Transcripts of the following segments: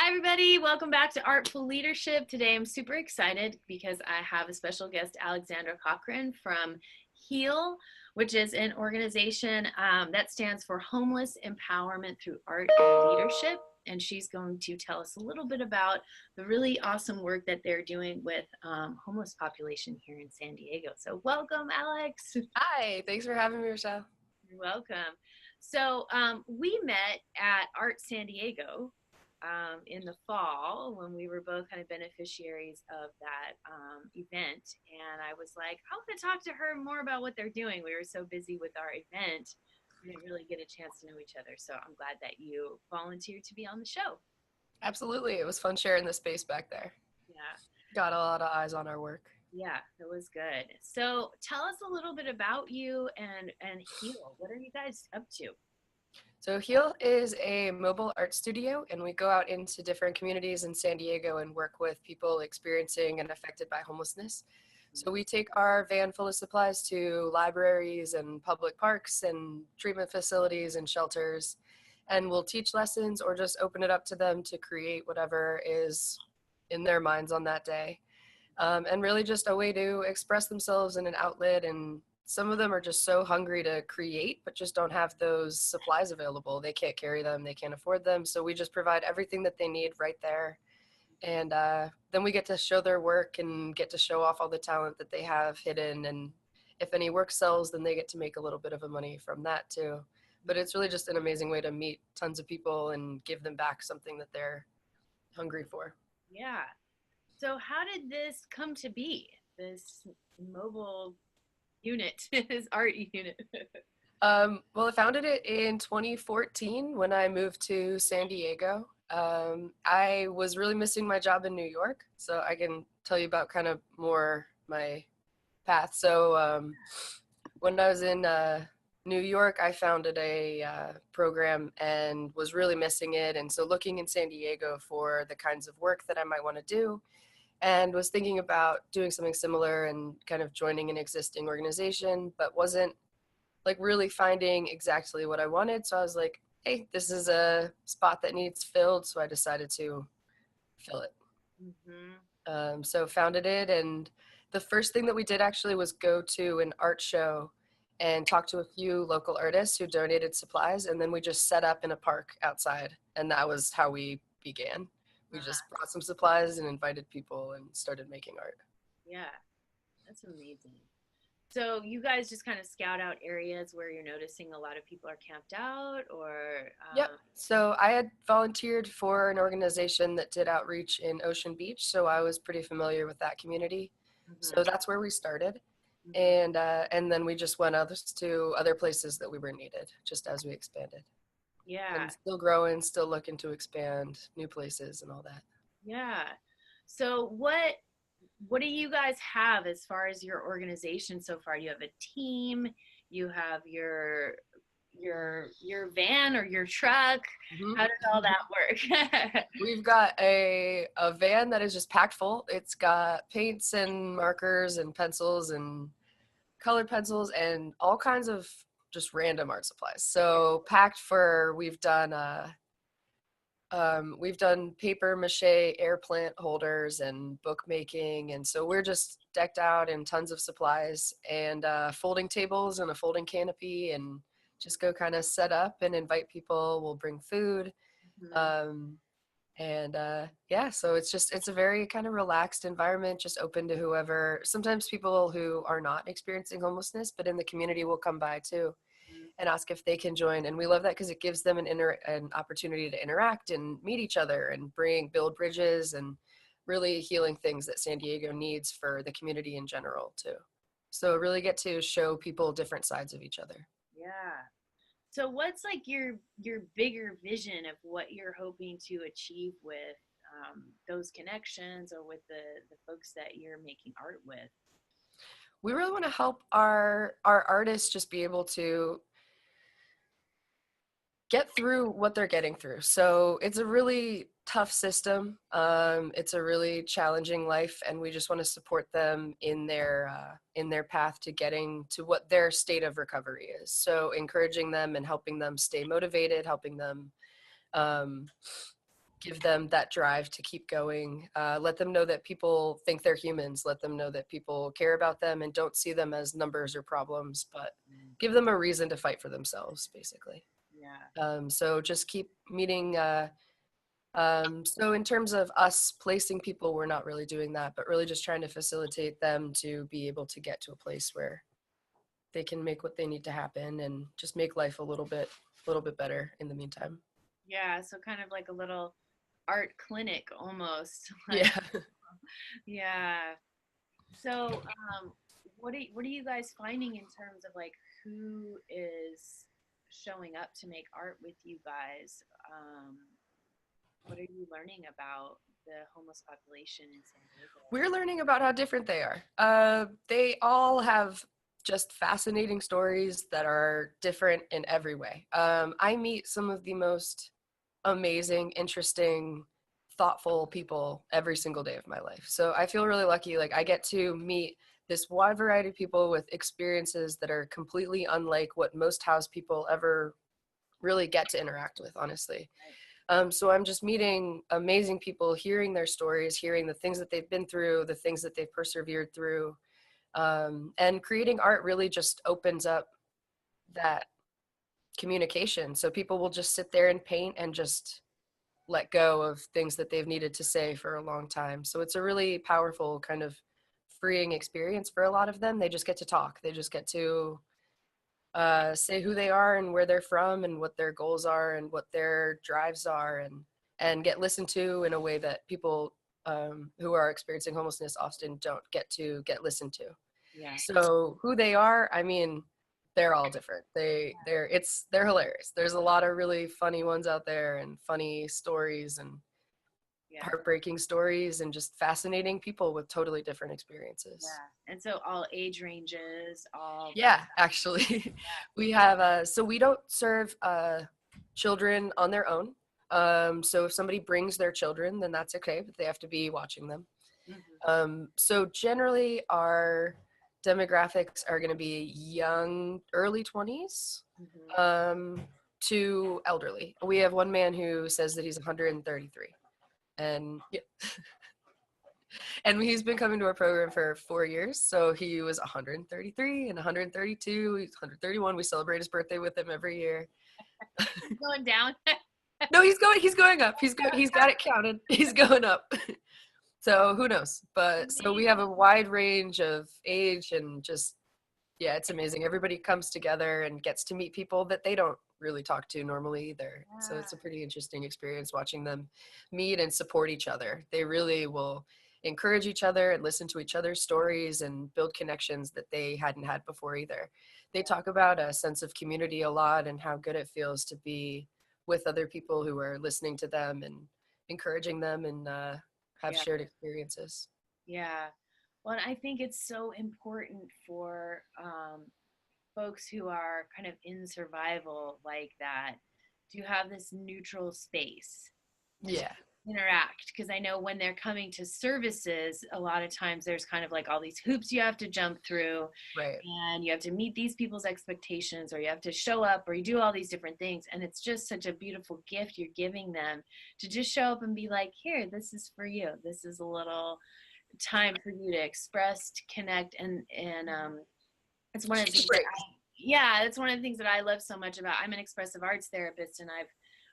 Hi, everybody. Welcome back to Artful Leadership. Today, I'm super excited because I have a special guest, Alexandra Cochran from H.E.A.L, which is an organization that stands for Homeless Empowerment Through Art and Leadership. And she's going to tell us a little bit about the really awesome work that they're doing with homeless population here in San Diego. So welcome, Alex. Hi, thanks for having me, Rochelle. You're welcome. So we met at Art San Diego in the fall when we were both kind of beneficiaries of that event. And I was like, I want to talk to her more about what they're doing. We were so busy with our event, we didn't really get a chance to know each other. So I'm glad that you volunteered to be on the show. Absolutely, it was fun sharing the space back there. Yeah. Got a lot of eyes on our work. Yeah, it was good. So tell us a little bit about you and H.E.A.L. What are you guys up to? So H.E.A.L is a mobile art studio, and we go out into different communities in San Diego and work with people experiencing and affected by homelessness. So we take our van full of supplies to libraries and public parks and treatment facilities and shelters, and we'll teach lessons or just open it up to them to create whatever is in their minds on that day. And really just a way to express themselves in an outlet. And some of them are just so hungry to create, but just don't have those supplies available. They can't carry them, they can't afford them. So we just provide everything that they need right there. And then we get to show their work and get to show off all the talent that they have hidden. And if any work sells, then they get to make a little bit of a money from that too. But it's really just an amazing way to meet tons of people and give them back something that they're hungry for. Yeah. So how did this come to be? This mobile unit, this art unit. Well, I founded it in 2014 when I moved to San Diego. I was really missing my job in New York, so I can tell you about kind of more my path. So when I was in New York, I founded a program and was really missing it. And so looking in San Diego for the kinds of work that I might want to do, and was thinking about doing something similar and kind of joining an existing organization, but wasn't like really finding exactly what I wanted. So I was like, hey, this is a spot that needs filled. So I decided to fill it. So founded it. And the first thing that we did actually was go to an art show and talk to a few local artists who donated supplies. And then we just set up in a park outside. And that was how we began. We just brought some supplies and invited people and started making art. Yeah, that's amazing. So you guys just kind of scout out areas where you're noticing a lot of people are camped out, or Yep. So I had volunteered for an organization that did outreach in Ocean Beach, so I was pretty familiar with that community. So that's where we started, and then we just went others to other places that we were needed, just as we expanded. Yeah, And still growing, still looking to expand new places and all that. yeah. So what do you guys have as far as your organization so far? You have a team, you have your van or your truck. How does all that work? We've got a van that is just packed full. It's got paints and markers and pencils and colored pencils and all kinds of just random art supplies. So packed for, we've done paper mache air plant holders and bookmaking, and so we're just decked out in tons of supplies and folding tables and a folding canopy, and just go kind of set up and invite people. We'll bring food, and yeah, so it's a very kind of relaxed environment, just open to whoever. Sometimes people who are not experiencing homelessness but in the community will come by too and ask if they can join. And we love that because it gives them an opportunity to interact and meet each other and build bridges and really healing things that San Diego needs for the community in general too. So really get to show people different sides of each other. Yeah. So what's like your bigger vision of what you're hoping to achieve with those connections or with the folks that you're making art with? We really want to help our artists just be able to get through what they're getting through. So it's a really tough system. It's a really challenging life, and we just want to support them in their path to getting to what their state of recovery is. So encouraging them and helping them stay motivated, helping them give them that drive to keep going. Let them know that people think they're humans. Let them know that people care about them and don't see them as numbers or problems, but give them a reason to fight for themselves, basically. Yeah. So just keep meeting. So in terms of us placing people, we're not really doing that, but really just trying to facilitate them to be able to get to a place where they can make what they need to happen and just make life a little bit better in the meantime. Yeah, so kind of like a little art clinic almost. Like, Yeah. yeah. So, what are you guys finding in terms of like who is showing up to make art with you guys? Um, what are you learning about the homeless population in San Diego? We're learning about how different they are. They all have just fascinating stories that are different in every way. I meet some of the most amazing, interesting, thoughtful people every single day of my life. So I feel really lucky. Like I get to meet this wide variety of people with experiences that are completely unlike what most house people ever really get to interact with, honestly. So I'm just meeting amazing people, hearing their stories, hearing the things that they've been through, the things that they've persevered through. And creating art really just opens up that communication. So people will just sit there and paint and just let go of things that they've needed to say for a long time. So it's a really powerful kind of freeing experience for a lot of them. They just get to talk. They just get to say who they are and where they're from and what their goals are and what their drives are, and get listened to in a way that people who are experiencing homelessness often don't get to get listened to. Yeah. So who they are, I mean, they're all different. They're hilarious. There's a lot of really funny ones out there and funny stories and Yeah. heartbreaking stories and just fascinating people with totally different experiences. Yeah. And so all age ranges, all. Yeah, actually, we have so we don't serve children on their own. So if somebody brings their children, then that's okay, but they have to be watching them. Mhm. So generally, our demographics are going to be young, early 20s, Mhm. um, to elderly. We have one man who says that he's 133, and yeah, and he's been coming to our program for 4 years. So he was 133 and 132. He's 131. We celebrate his birthday with him every year. Going down. No, he's going up. He's got it counted. He's going up. So who knows? But so we have a wide range of age and just, yeah, it's amazing. Everybody comes together and gets to meet people that they don't really talk to normally either. So Yeah. it's a pretty interesting experience watching them meet and support each other. They really will encourage each other and listen to each other's stories and build connections that they hadn't had before either. They talk about a sense of community a lot and how good it feels to be with other people who are listening to them and encouraging them and have Yeah. shared experiences. Yeah. Well, and I think it's so important for folks who are kind of in survival like that to have this neutral space to Yeah, interact, because I know when they're coming to services, a lot of times there's kind of like all these hoops you have to jump through, right. and you have to meet these people's expectations, or you have to show up, or you do all these different things, and it's just such a beautiful gift you're giving them to just show up and be like, here, this is for you, this is a little time for you to express, to connect, and it's one of the Take a things that break. yeah, that's one of the things that I love so much about. I'm an expressive arts therapist, and I've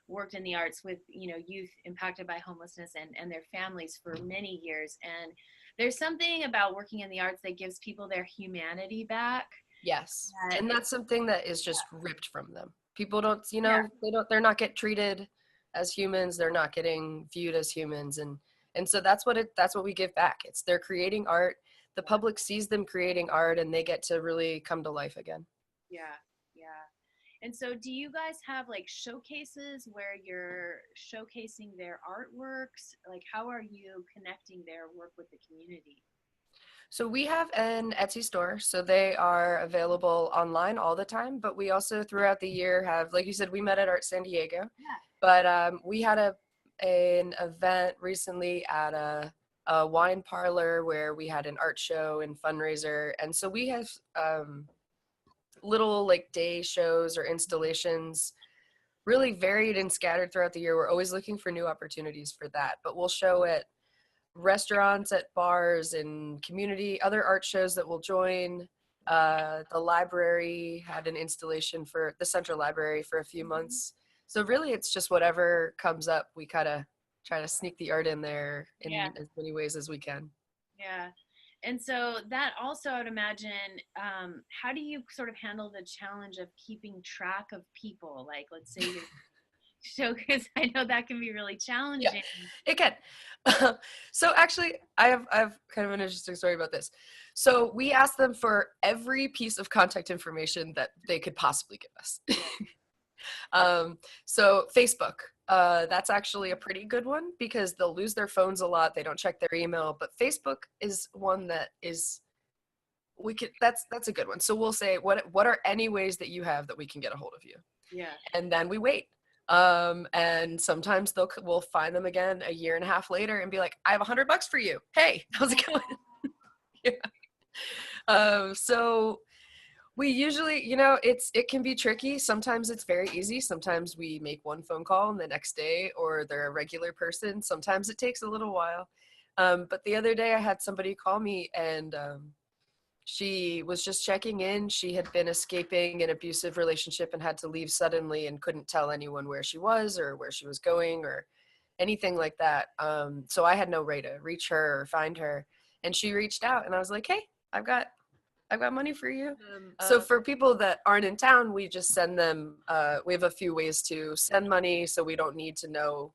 worked in the arts with youth impacted by homelessness and their families for many years. And there's something about working in the arts that gives people their humanity back. Yes. That And that's something that is just ripped from them. People don't, yeah, they're not get treated as humans. They're not getting viewed as humans. And so that's what we give back. It's they're creating art. The public sees them creating art and they get to really come to life again. yeah, yeah. And so, do you guys have like showcases where you're showcasing their artworks? Like, how are you connecting their work with the community? So we have an Etsy store, so they are available online all the time, but we also throughout the year have, like you said, we met at Art San Diego, Yeah. but we had an event recently at a wine parlor where we had an art show and fundraiser, and so we have little like day shows or installations really varied and scattered throughout the year. We're always looking for new opportunities for that, but we'll show at restaurants, at bars, and community, other art shows that we'll join. The library had an installation for the Central Library for a few months. So really it's just whatever comes up, we kind of try to sneak the art in there Yeah. in as many ways as we can. Yeah. And so that also, I would imagine, how do you sort of handle the challenge of keeping track of people? Like, let's say you're show, because I know that can be really Yeah, challenging. it can. So actually, I have kind of an interesting story about this. So we asked them for every piece of contact information that they could possibly give us. So Facebook, that's actually a pretty good one because they'll lose their phones a lot. They don't check their email, but Facebook is one that is we could that's a good one. So we'll say what are any ways that you have that we can get a hold of you, Yeah. and then we wait. And sometimes we'll find them again a year and a half later and be like, I have $100 for you. Hey, how's it going? Yeah. So we usually, it can be tricky. Sometimes it's very easy. Sometimes we make one phone call and the next day, or they're a regular person. Sometimes it takes a little while. But the other day I had somebody call me and she was just checking in. She had been escaping an abusive relationship and had to leave suddenly and couldn't tell anyone where she was or where she was going or anything like that. So I had no way to reach her or find her. And she reached out and I was like, hey, I've got money for you. So for people that aren't in town, we just send them, we have a few ways to send money so we don't need to know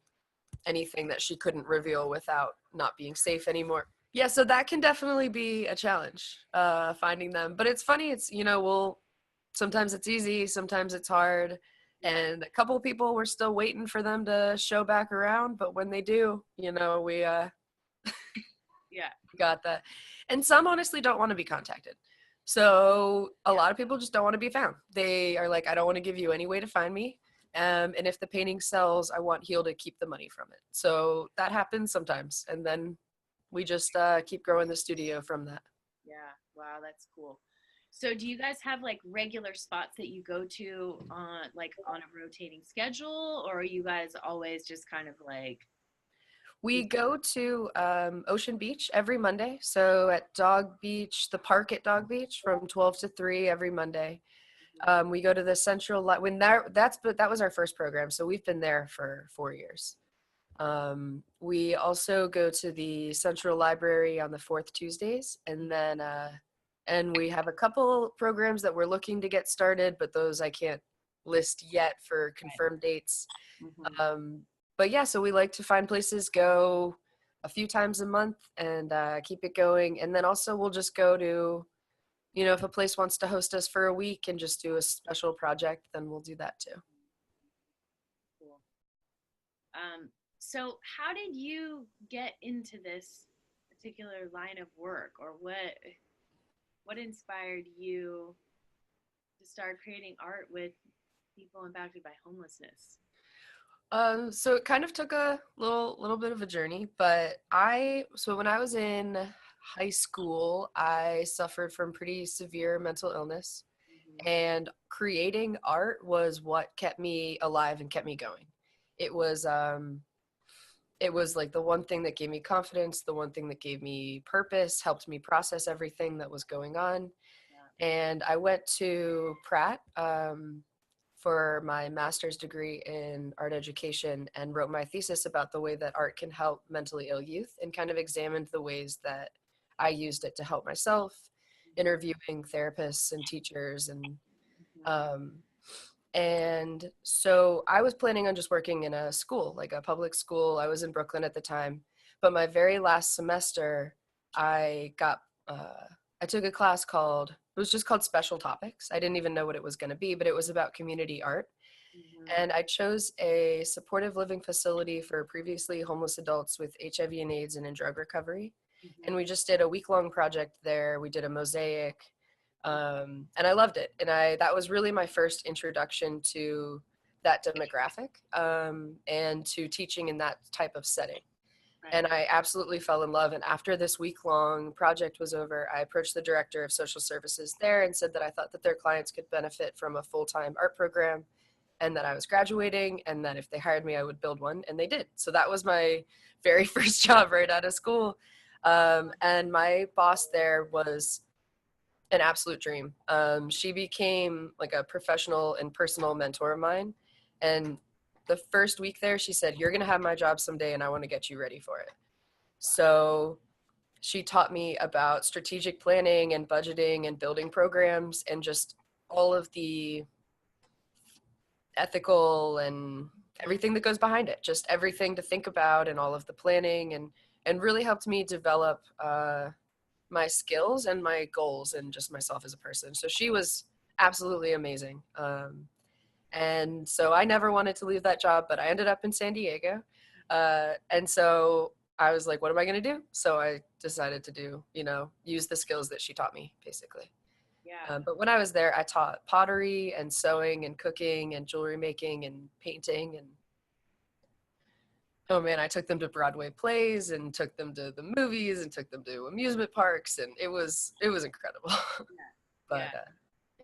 anything that she couldn't reveal without not being safe anymore. Yeah, so that can definitely be a challenge, finding them. But it's funny, sometimes it's easy, sometimes it's hard. And a couple of people, we're still waiting for them to show back around. But when they do, we Yeah. got that. And some honestly don't want to be contacted. So a lot of people just don't want to be found. They are like, I don't want to give you any way to find me. And if the painting sells, I want H.E.A.L to keep the money from it. So that happens sometimes. And then we just keep growing the studio from that. Yeah. Wow, that's cool. So do you guys have like regular spots that you go to on a rotating schedule, or are you guys always just kind of like We go to Ocean Beach every Monday. So at Dog Beach, the park at Dog Beach from 12 to 3 every Monday. We go to the Central, that was our first program. So we've been there for 4 years. We also go to the Central Library on the fourth Tuesdays, and we have a couple programs that we're looking to get started, but those I can't list yet for confirmed dates. But yeah, so we like to find places, go a few times a month and keep it going. And then also we'll just go to, if a place wants to host us for a week and just do a special project, then we'll do that too. cool? So how did you get into this particular line of work, or what inspired you to start creating art with people impacted by homelessness? So it kind of took a little bit of a journey, but so when I was in high school, I suffered from pretty severe mental illness, and creating art was what kept me alive and kept me going. It was like the one thing that gave me confidence, the one thing that gave me purpose, helped me process everything that was going on. And I went to Pratt for my master's degree in art education and wrote my thesis about the way that art can help mentally ill youth, and kind of examined the ways that I used it to help myself, interviewing therapists and teachers. And so I was planning on just working in a school, like a public school. I was in Brooklyn at the time, but my very last semester, I took a class it was just called Special Topics. I didn't even know what it was going to be, but it was about community art. And I chose a supportive living facility for previously homeless adults with HIV and AIDS and in drug recovery. And we just did a week-long project there. We did a mosaic, and I loved it. And that was really my first introduction to that demographic, and to teaching in that type of setting. And I absolutely fell in love. And after this week-long project was over, I approached the director of social services there and said that I thought that their clients could benefit from a full-time art program. and that I was graduating, and that if they hired me, I would build one, and they did. So that was my very first job right out of school. And my boss there was an absolute dream. She became like a professional and personal mentor of mine. And the first week there, she said, "You're going to have my job someday, and I want to get you ready for it." So she taught me about strategic planning and budgeting and building programs and just all of the ethical and everything that goes behind it, just everything to think about and all of the planning, and really helped me develop my skills and my goals and just myself as a person. So she was absolutely amazing. And so I never wanted to leave that job, but I ended up in San Diego. And so I was like, what am I going to do? So I decided to do, use the skills that she taught me, basically. Yeah. But when I was there, I taught pottery and sewing and cooking and jewelry making and painting. And oh man, I took them to Broadway plays and took them to the movies and took them to amusement parks. And it was incredible. Yeah. But Yeah.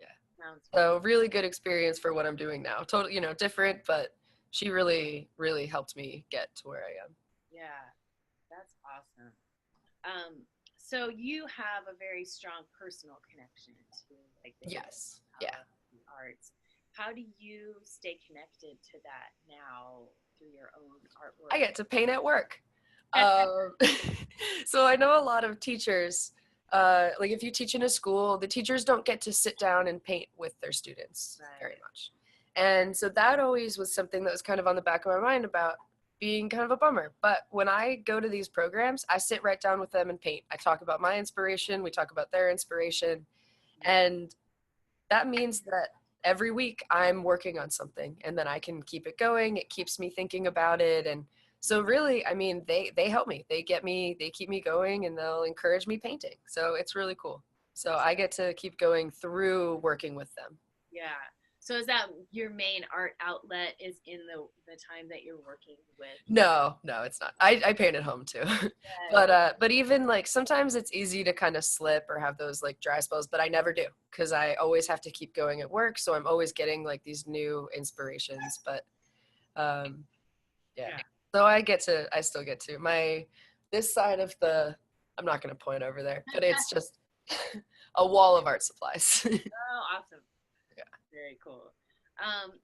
yeah. Sounds So really good experience for what I'm doing now. Totally, different, but she really, really helped me get to where I am. Yeah, that's awesome. So you have a very strong personal connection to like the Yes. Yeah. the arts. How do you stay connected to that now through your own artwork? I get to paint at work. Um, so I know a lot of teachers, like if you teach in a school, the teachers don't get to sit down and paint with their students very much. And so that always was something that was kind of on the back of my mind about being kind of a bummer. But when I go to these programs, I sit right down with them and paint. I talk about my inspiration, we talk about their inspiration, and that means that every week I'm working on something and then I can keep it going. It keeps me thinking about it. And so really, I mean, they help me. They keep me going, and they'll encourage me painting. So it's really cool. So I get to keep going through working with them. Yeah. So is that your main art outlet is in the time that you're working with? No, it's not. I paint at home too. But even like sometimes it's easy to kind of slip or have those like dry spells, but I never do because I always have to keep going at work. So I'm always getting like these new inspirations. But yeah. So I still get to this side of I'm not going to point over there, but it's just a wall of art supplies. Oh, awesome. Yeah. Very cool.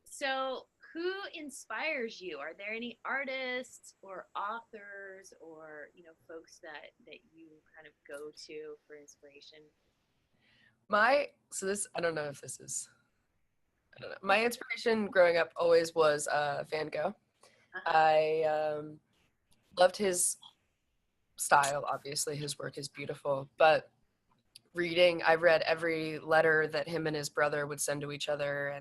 So who inspires you? Are there any artists or authors or, folks that you kind of go to for inspiration? I don't know if this is, I don't know. My inspiration growing up always was Van Gogh. I loved his style. Obviously, his work is beautiful. But I've read every letter that him and his brother would send to each other,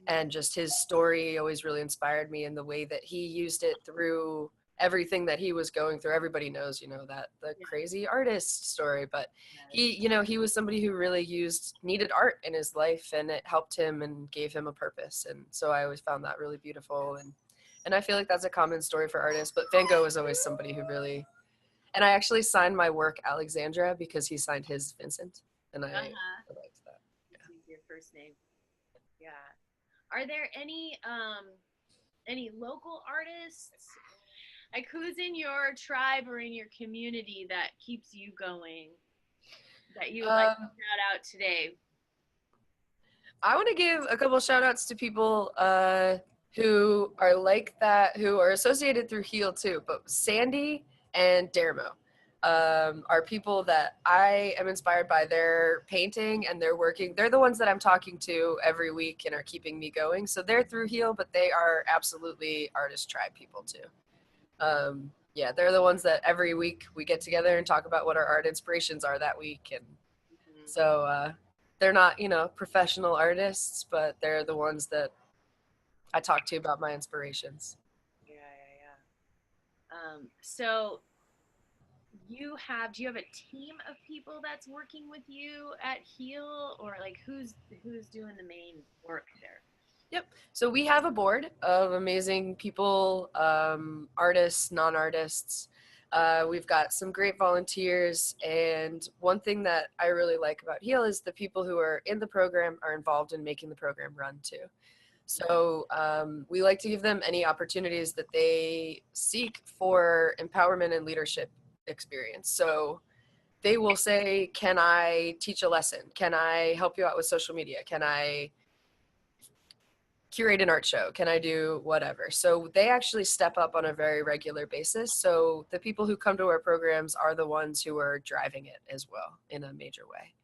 and just his story always really inspired me in the way that he used it through everything that he was going through. Everybody knows, that the crazy artist story, but he was somebody who really needed art in his life, and it helped him and gave him a purpose. And so I always found that really beautiful. And I feel like that's a common story for artists, but Van Gogh was always somebody who really, and I actually signed my work Alexandra because he signed his Vincent, and I liked that. Yeah. Your first name. Yeah. Are there any local artists? Like who's in your tribe or in your community that keeps you going? That you would like to shout out today? I want to give a couple shout outs to people who are like that, who are associated through H.E.A.L too, but Sandy and Dermo are people that I am inspired by their painting and their working. They're the ones that I'm talking to every week and are keeping me going. So they're through H.E.A.L, but they are absolutely artist tribe people too. Yeah, they're the ones that every week we get together and talk about what our art inspirations are that week. And so they're not, professional artists, but they're the ones that I talk to about my inspirations. Yeah. So do you have a team of people that's working with you at H.E.A.L, or like who's doing the main work there? Yep. So we have a board of amazing people, artists, non-artists. We've got some great volunteers, and one thing that I really like about H.E.A.L is the people who are in the program are involved in making the program run too. So we like to give them any opportunities that they seek for empowerment and leadership experience. So they will say, can I teach a lesson? Can I help you out with social media? Can I curate an art show? Can I do whatever? So they actually step up on a very regular basis. So the people who come to our programs are the ones who are driving it as well in a major way.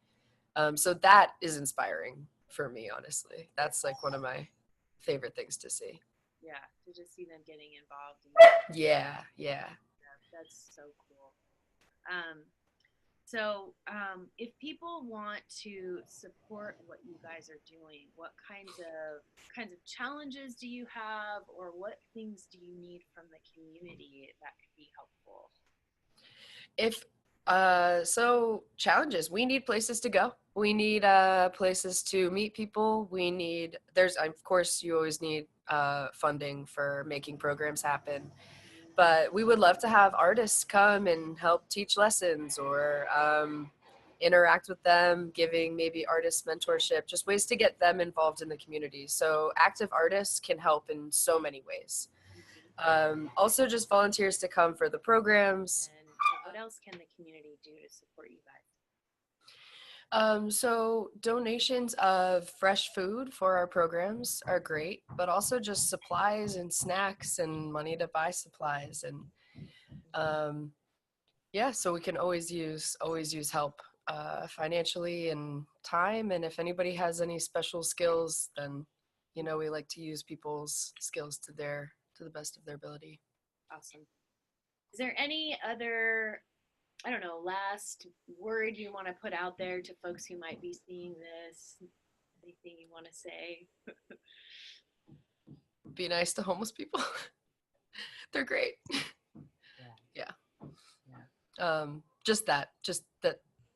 So that is inspiring for me, honestly. That's like one of my favorite things to see. Yeah, to just see them getting involved. Yeah. That's so cool. Um, if people want to support what you guys are doing, what kinds of challenges do you have, or what things do you need from the community that could be helpful? If so challenges, we need places to go. We need places to meet people. There's of course you always need funding for making programs happen. But we would love to have artists come and help teach lessons or interact with them, giving maybe artist mentorship, just ways to get them involved in the community. So active artists can help in so many ways. Also just volunteers to come for the programs. And what else can the community do to support you guys? So donations of fresh food for our programs are great, but also just supplies and snacks and money to buy supplies. And yeah, so we can always use help financially and time. And if anybody has any special skills, then we like to use people's skills to the best of their ability. Awesome. Is there any other, I don't know, last word you want to put out there to folks who might be seeing this? Anything you want to say? Be nice to homeless people. They're great. Yeah. Just that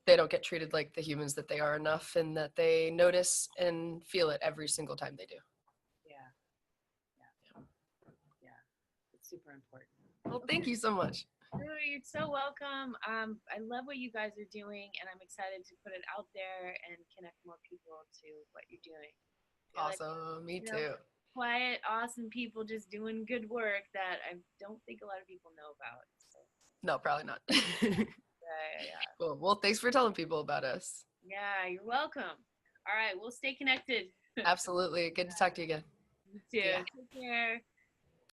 they don't get treated like the humans that they are enough, and that they notice and feel it every single time they do. Yeah. It's super important. Well, thank you so much. Oh, you're so welcome. I love what you guys are doing, and I'm excited to put it out there and connect more people to what you're doing. Awesome. Me too. Quiet, awesome people just doing good work that I don't think a lot of people know about. So. No, probably not. Yeah. Cool. Well, thanks for telling people about us. Yeah, you're welcome. All right, we'll stay connected. Absolutely. Good to talk to you again. You too. Take care.